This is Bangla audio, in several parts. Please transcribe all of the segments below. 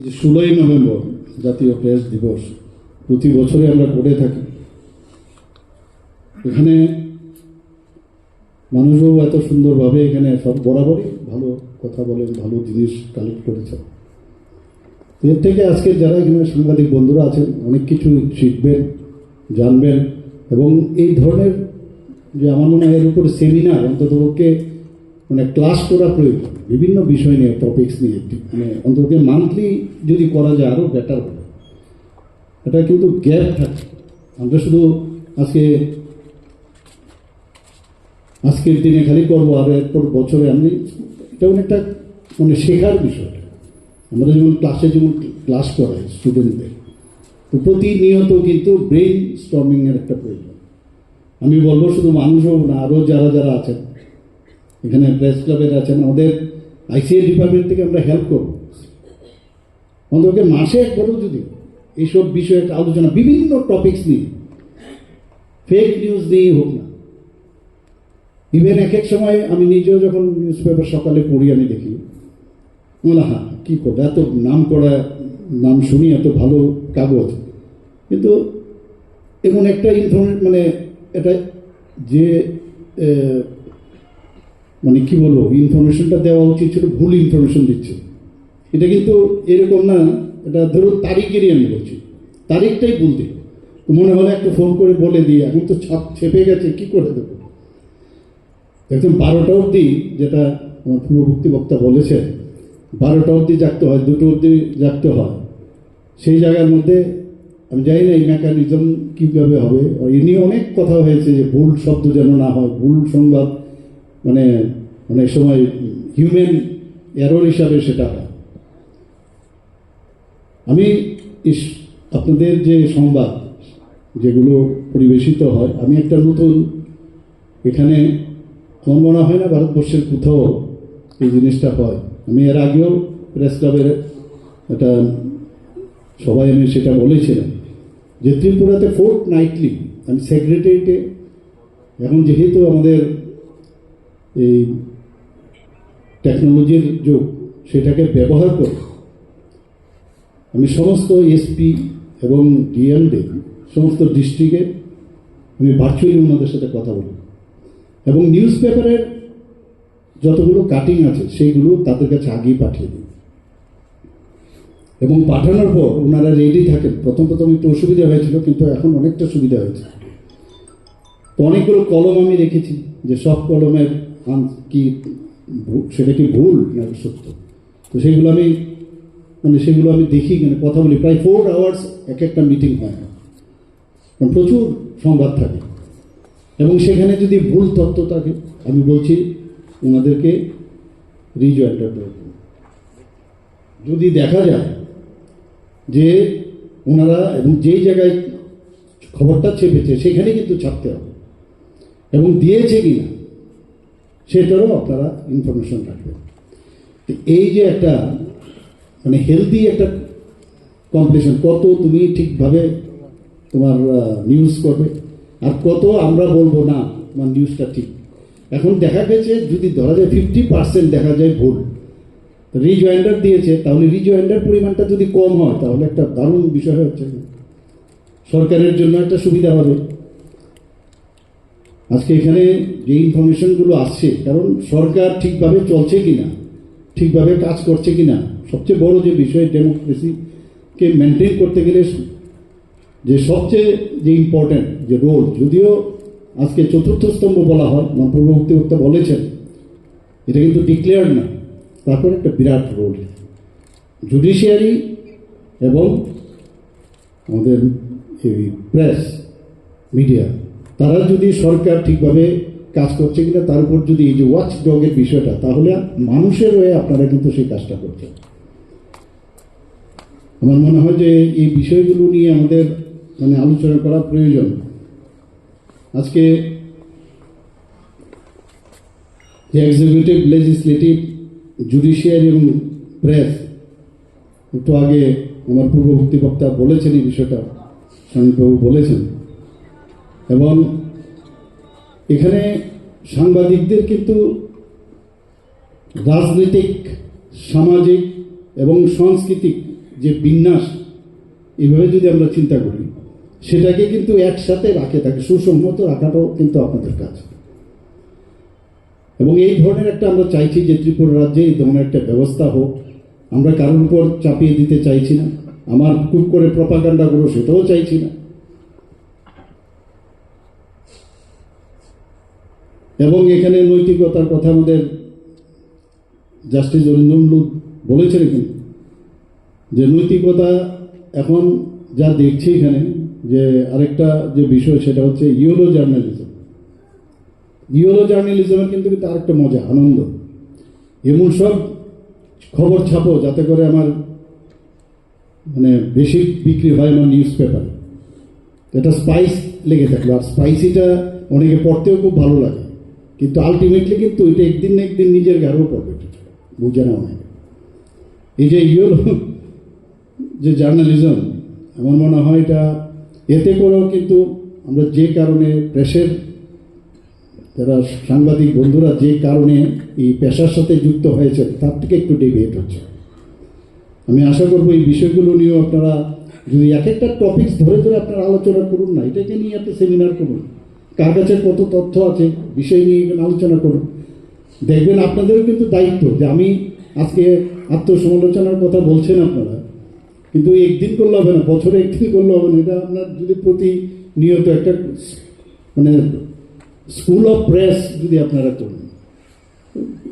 16ই নভেম্বর জাতীয় প্রেস দিবস প্রতি বছরে আমরা করে থাকি। এখানে মানুষও এত সুন্দরভাবে এখানে সব বরাবরই ভালো কথা বলেন, ভালো জিনিস কালেক্ট করেছেন। এর থেকে আজকে যারা এখানে সাংবাদিক বন্ধুরা আছেন অনেক কিছু শিখবেন, জানবেন এবং এই ধরনের যে আমার মনে হয় এর উপর সেমিনার অন্ততপক্ষে মানে ক্লাস করা প্রয়োজন, বিভিন্ন বিষয় নিয়ে টপিকস নিয়ে মানে অন্তত মান্থলি যদি করা যায় আরও বেটার হবে। এটা কিন্তু গ্যাপ থাকে, আমরা শুধু আজকের দিনে খালি করবো আর এরপর বছরে আমি এটা অনেকটা মানে শেখার বিষয়। আমরা যেমন ক্লাসে যেমন ক্লাস করাই স্টুডেন্টদের, তো প্রতিনিয়ত কিন্তু ব্রেইন স্টর্মিংয়ের একটা প্রয়োজন। আমি বলবো শুধু মানুষও না, আরও যারা যারা আছেন এখানে প্রেস ক্লাবের আছেন, আমাদের আইসিএ ডিপার্টমেন্ট থেকে আমরা হেল্প করবো। অন্তত মাসে একবারও যদি এইসব বিষয়ে একটা আলোচনা বিভিন্ন টপিকস নিয়ে, ফেক নিউজ দিয়েই হোক না, ইভেন এক এক সময় আমি নিজেও যখন নিউজ পেপার সকালে পড়ি আমি দেখি বলে হ্যাঁ কী করবো, এত নাম করা নাম শুনি, এত ভালো কাগজ, কিন্তু এমন একটা মানে এটা যে মানে কি বলবো ইনফরমেশনটা দেওয়া উচিত ছিল ভুল ইনফরমেশন দিচ্ছে। এটা কিন্তু এরকম না, এটা ধরুন তারিখেরই আমি বলছি, তারিখটাই ভুল দিই, মনে হলে একটু ফোন করে বলে দিই, এখন তো ছেপে গেছে কি করে দেবো। একদম 12টা অবধি, যেটা আমার পূর্ববর্তী বক্তা বলেছেন 12টা অবধি জাগতে হয়, 2টো অবধি জাগতে হয়, সেই জায়গার মধ্যে আমি জানি না এই মেকানিজম কীভাবে হবে। এ নিয়ে অনেক কথা হয়েছে যে ভুল শব্দ যেন না হয়, ভুল সংবাদ মানে অনেক সময় হিউম্যান এরর হিসাবে সেটা হয়। আমি আপনাদের যে সংবাদ যেগুলো পরিবেশিত হয়, আমি একটা নতুন এখানে আমার মনে হয় না ভারতবর্ষের কোথাও এই জিনিসটা হয়। আমি এর আগেও প্রেস ক্লাবের একটা সবাই আমি সেটা বলেছিলাম যে ত্রিপুরাতে ফোর্টনাইটলি আমি সেক্রেটারিয়েটে, এখন যেহেতু আমাদের এই টেকনোলজির যুগ সেটাকে ব্যবহার করে আমি সমস্ত এসপি এবং ডিএমডি সমস্ত ডিস্ট্রিক্টে আমি ভার্চুয়ালি ওনাদের সাথে কথা বলি এবং নিউজ পেপারের যতগুলো কাটিং আছে সেইগুলো তাদের কাছে আগেই পাঠিয়ে দিই এবং পাঠানোর পর ওনারা রেডি থাকেন। প্রথম একটু অসুবিধা হয়েছিল, কিন্তু এখন অনেকটা সুবিধা হয়েছে। তো অনেকগুলো কলম আমি রেখেছি যে সব কলমের কি সেটা কি ভুল না সত্য, তো সেগুলো আমি দেখি, মানে কথা বলি। প্রায় 4 আওয়ার্স এক একটা মিটিং হয়, কারণ প্রচুর সংবাদ থাকে এবং সেখানে যদি ভুল তথ্য থাকে আমি বলছি ওনাদেরকে রিজয়েন্টার দেওয়া। যদি দেখা যায় যে ওনারা এবং যেই জায়গায় খবরটা ছেপেছে সেখানে কিন্তু ছাপতে হবে এবং দিয়েছে কিনা সেটারও আপনারা ইনফরমেশন রাখবেন। এই যে একটা মানে হেলদি একটা কম্পিটিশন, কত তুমি ঠিকভাবে তোমার নিউজ করবে আর কত আমরা বলবো না তোমার নিউজটা ঠিক। এখন দেখা গেছে যদি ধরা যায় 50% দেখা যায় ভুল, রিজয়েন্ডার দিয়েছে, তাহলে রিজয়েন্ডার পরিমাণটা যদি কম হয় তাহলে একটা দারুণ বিষয় হচ্ছে, সরকারের জন্য একটা সুবিধা হবে। আজকে এখানে যে ইনফরমেশনগুলো আসছে, কারণ সরকার ঠিকভাবে চলছে কিনা, ঠিকভাবে কাজ করছে কিনা, সবচেয়ে বড় যে বিষয় ডেমোক্রেসিকে মেনটেন করতে গেলে যে সবচেয়ে যে ইম্পর্টেন্ট যে রোল, যদিও আজকে 4র্থ স্তম্ভ বলা হয়, আমার পূর্ববর্তী বক্তা বলেছেন, এটা কিন্তু ডিক্লেয়ার না, তারপর একটা বিরাট রোল জুডিশিয়ারি এবং আমাদের এই প্রেস মিডিয়া, তারা যদি সরকার ঠিকভাবে কাজ করছে কিনা তার উপর যদি এই যে ওয়াচ ডগের বিষয়টা, তাহলে মানুষের হয়ে আপনারা কিন্তু সেই কাজটা করছেন। আমার মনে হয় যে এই বিষয়গুলো নিয়ে আমাদের মানে আলোচনা করা প্রয়োজন। আজকে যে এক্সিকিউটিভ, লেজিসলেটিভ, জুডিশিয়ারি এবং প্রেস, একটু আগে আমার পূর্ববর্তী বক্তা বলেছেন এই বিষয়টা, স্বামীবাবু বলেছেন, এবং এখানে সাংবাদিকদের কিন্তু রাজনৈতিক, সামাজিক এবং সাংস্কৃতিক যে বিন্যাস, এভাবে যদি আমরা চিন্তা করি, সেটাকে কিন্তু একসাথে রাখে তাকে সুসংহত রাখাটাও কিন্তু আপনাদের কাজ। এবং এই ধরনের একটা আমরা চাইছি যে ত্রিপুরা রাজ্যে এই ধরনের একটা ব্যবস্থা হোক। আমরা কারোর উপর চাপিয়ে দিতে চাইছি না, আমার খুব করে প্রপাগান্ডা করো সেটাও চাইছি না। এবং এখানে নৈতিকতার কথা আমাদের জাস্টিস অরিন্দম বলেছেন কিন্তু, যে নৈতিকতা এখন যা দেখছি এখানে, যে আরেকটা যে বিষয় সেটা হচ্ছে ইয়েলো জার্নালিজম। ইয়েলো জার্নালিজমের কিন্তু আরেকটা মজা, আনন্দ, এমন সব খবর ছাপো যাতে করে আমার মানে বেশি বিক্রি হয় আমার নিউজ পেপারে। এটা স্পাইস লেগে থাকলো, আর স্পাইসিটা অনেকে পড়তেও খুব ভালো লাগে, কিন্তু আলটিমেটলি কিন্তু এটা একদিন না একদিন নিজের ঘাড়েও পড়বে, বুঝে না অনেকে। এই যে ইয়েলো যে জার্নালিজম, আমার মনে হয় এটা এতে করেও কিন্তু আমরা যে কারণে প্রেসের যারা সাংবাদিক বন্ধুরা যে কারণে এই পেশার সাথে যুক্ত হয়েছে তার থেকে একটু ডেভিয়েট হচ্ছে। আমি আশা করবো এই বিষয়গুলো নিয়েও আপনারা যদি এক একটা টপিকস ধরে ধরে আপনারা আলোচনা করুন না, এটাকে নিয়ে একটা সেমিনার করুন, কার কাছে কত তথ্য আছে বিষয় নিয়ে আলোচনা করুন। দেখবেন আপনাদেরও কিন্তু দায়িত্ব, যে আমি আজকে আত্মসমালোচনার কথা বলছেন আপনারা, কিন্তু একদিন করলে হবে না, বছরে একদিন করলে হবে না। এটা আপনার যদি প্রতিনিয়ত একটা মানে স্কুল অফ প্রেস যদি আপনারা করেন,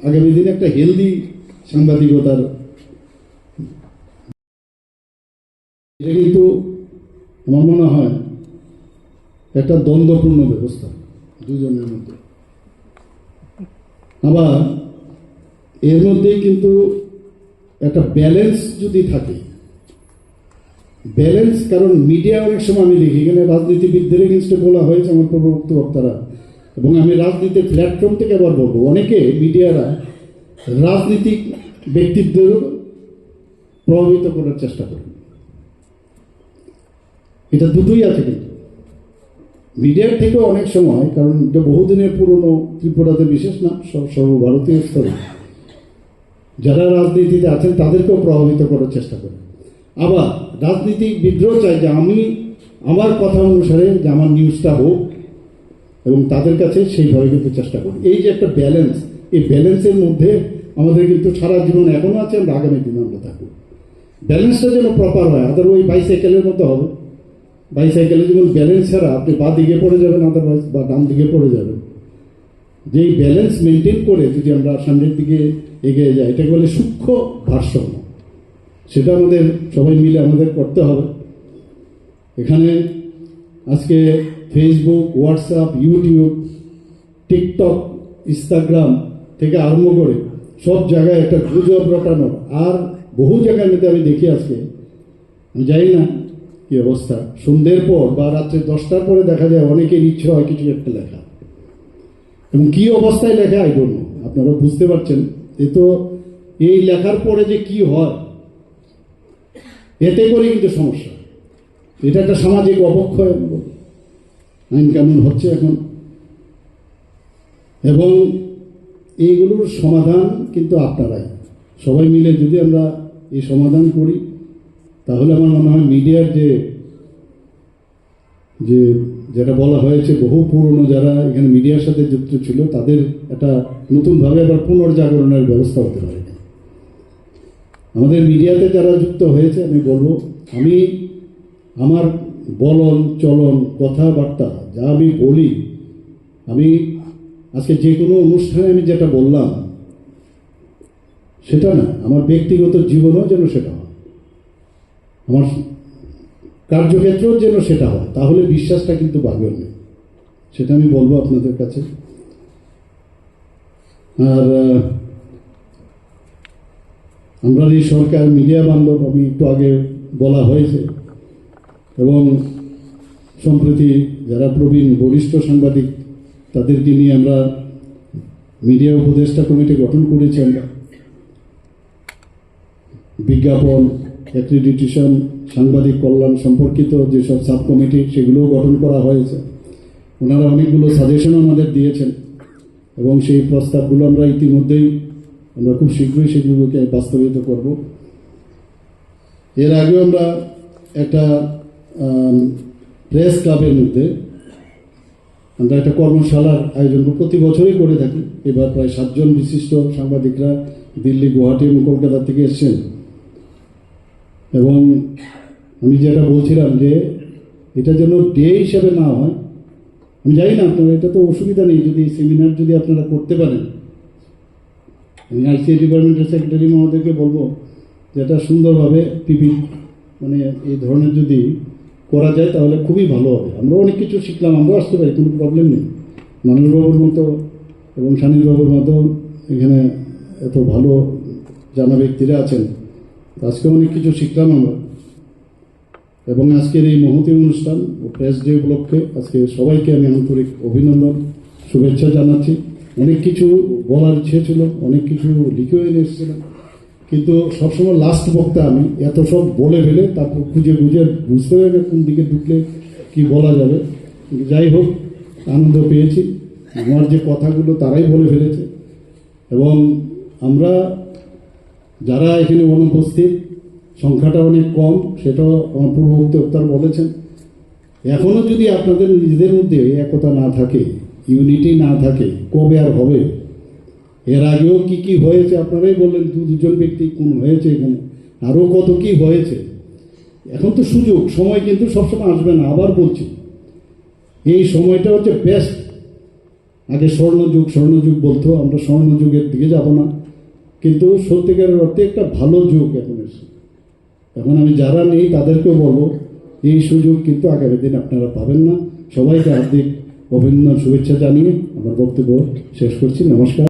আগামী দিনে একটা হেলদি সাংবাদিকতার, এটা কিন্তু আমার মনে হয় একটা দ্বন্দ্বপূর্ণ ব্যবস্থা দুজনের মধ্যে। আবার এর মধ্যে কিন্তু একটা ব্যালেন্স যদি থাকে, ব্যালেন্স, কারণ মিডিয়া অনেক সময় আমি দেখি এখানে রাজনীতিবিদদের এগেনস্টে বলা হয়েছে আমার পূর্ববর্তী বক্তারা, এবং আমি রাজনীতির প্ল্যাটফর্ম থেকে আবার বলবো, অনেকে মিডিয়ারা রাজনীতিক ব্যক্তিত্বের প্রভাবিত করার চেষ্টা করে। এটা দুটোই আছে কিন্তু মিডিয়ার থেকেও অনেক সময়, কারণ এটা বহুদিনের পুরনো, ত্রিপুরাতে বিশেষ না, সর্বভারতীয় স্তরে যারা রাজনীতিতে আছেন তাদেরকেও প্রভাবিত করার চেষ্টা করে। আবার রাজনীতিক বিদ্রোহ চাই যে আমি আমার কথা অনুসারে যে আমার নিউজটা হোক, এবং তাদের কাছে সেইভাবে কিন্তু চেষ্টা করি। এই যে একটা ব্যালেন্স, এই ব্যালেন্সের মধ্যে আমাদের কিন্তু সারা জীবন এখনো আছে, আমরা আগামী দিনে আমরা থাকবো। ব্যালেন্সটা যেন প্রপার হয়, আদার ওই বাইসাইকেলের মতো হবে। বাইসাইকেলে যেমন ব্যালেন্স ছাড়া আপনি বা দিকে পড়ে যাবেন, আদারওয়াইজ বা ডান দিকে পড়ে যাবেন। যেই ব্যালেন্স মেনটেন করে যদি আমরা সামনের দিকে এগিয়ে যাই, এটাকে বলে সূক্ষ্ম ভারসাম্য, সেটা আমাদের সবাই মিলে আমাদের করতে হবে। এখানে আজকে Facebook, WhatsApp, YouTube, TikTok, Instagram থেকে আরম্ভ করে সব জায়গায় একটা গুজব রটানো, আর বহু জায়গার মধ্যে আমি দেখি আজকে, আমি জানি না কি অবস্থা, সন্ধ্যের পর বা রাত্রে 10টার পরে দেখা যায় অনেকের ইচ্ছে হয় কিছু একটা লেখা, এবং কি অবস্থায় লেখা আই ডোন্ট নো, আপনারা বুঝতে পারছেন। এ তো এই লেখার পরে যে কি হয়, এতে করে কিন্তু সমস্যা, এটা একটা সামাজিক অবক্ষয়, আইন কানুন হচ্ছে এখন, এবং এইগুলোর সমাধান কিন্তু আপনারাই সবাই মিলে যদি আমরা এই সমাধান করি, তাহলে আমার মনে হয় মিডিয়ার যে যেটা বলা হয়েছে বহু পুরনো যারা এখানে মিডিয়ার সাথে যুক্ত ছিল, তাদের একটা নতুনভাবে আবার পুনর্জাগরণের ব্যবস্থা হতে পারে। আমাদের মিডিয়াতে যারা যুক্ত হয়েছে, আমি বলবো, আমি আমার বলন চলন কথাবার্তা যা আমি বলি, আমি আজকে যে কোনো অনুষ্ঠানে আমি যেটা বললাম সেটা না, আমার ব্যক্তিগত জীবনেও যেন সেটা হয়, আমার কার্যক্ষেত্রেও যেন সেটা হয়, তাহলে বিশ্বাসটা কিন্তু বাড়বে না, সেটা আমি বলবো আপনাদের কাছে। আর আমরা এই সরকার মিডিয়া বান্ধব, আমি একটু আগে বলা হয়েছে, এবং সম্প্রতি যারা প্রবীণ বরিষ্ঠ সাংবাদিক তাদেরকে নিয়ে আমরা মিডিয়া উপদেষ্টা কমিটি গঠন করেছি। আমরা বিজ্ঞাপন, অ্যাক্রিডিটেশন, সাংবাদিক কল্যাণ সম্পর্কিত যেসব সাব কমিটি সেগুলোও গঠন করা হয়েছে। ওনারা অনেকগুলো সাজেশন আমাদের দিয়েছেন, এবং সেই প্রস্তাবগুলো আমরা ইতিমধ্যেই আমরা খুব শীঘ্রই সেগুলোকে বাস্তবায়িত করব। এর আগেও আমরা একটা প্রেস ক্লাবের মধ্যে আমরা একটা কর্মশালার আয়োজন প্রতি বছরই করে থাকি। এবার প্রায় 7 জন বিশিষ্ট সাংবাদিকরা দিল্লি, গুয়াহাটি এবং কলকাতা থেকে এসছেন। এবং আমি যেটা বলছিলাম যে এটা যেন ডে হিসাবে না হয়, আমি জানি না আপনারা, এটা তো অসুবিধা নেই যদি সেমিনার যদি আপনারা করতে পারেন। আমি আইসিআই ডিপার্টমেন্টের সেক্রেটারি মহোদয়কে বলবো যেটা সুন্দরভাবে পিপি মানে এই ধরনের যদি করা যায় তাহলে খুবই ভালো হবে। আমরা অনেক কিছু শিখলাম, আমরাও আসতে পারি, কোনো প্রবলেম নেই। মানুষবাবুর মতো এবং সানিলবাবুর মতো এখানে এত ভালো জানা ব্যক্তিরা আছেন, আজকে অনেক কিছু শিখলাম আমরা। এবং আজকের এই মহতী অনুষ্ঠান ও প্রেস ডে উপলক্ষে আজকে সবাইকে আমি আন্তরিক অভিনন্দন, শুভেচ্ছা জানাচ্ছি। অনেক কিছু বলার ইচ্ছে ছিল, অনেক কিছু লিখেও এনে এসেছিলাম, কিন্তু সবসময় লাস্ট বক্তা আমি এত সব বলে ফেলে তারপর খুঁজে বুঝতে পারি না কোন দিকে ঢুকলে কি বলা যাবে। যাই হোক, আনন্দ পেয়েছি। আমার যে কথাগুলো তারাই বলে ফেলেছে। এবং আমরা যারা এখানে অনুপস্থিত, সংখ্যাটা অনেক কম, সেটাও আমার পূর্ববর্তী বক্তারা বলেছেন। এখনও যদি আপনাদের নিজেদের মধ্যে একতা না থাকে, ইউনিটি না থাকে, কবে আর হবে? এর আগেও কি কি হয়েছে আপনারাই বললেন, দুজন ব্যক্তি কোন হয়েছে, এখানে আরও কত কি হয়েছে। এখন তো সুযোগ, সময় কিন্তু সবসময় আসবে না। আবার বলছি, এই সময়টা হচ্ছে বেস্ট। আগে স্বর্ণযুগ বলতো, আমরা স্বর্ণযুগের দিকে যাব না, কিন্তু সত্যিকারের অর্থে একটা ভালো যুগ এখন এসে। এখন আমি যারা নেই তাদেরকেও বলবো, এই সুযোগ কিন্তু আগামী দিন আপনারা পাবেন না। সবাইকে হার্দিক অভিনন্দন, শুভেচ্ছা জানিয়ে আমার বক্তব্য শেষ করছি। নমস্কার।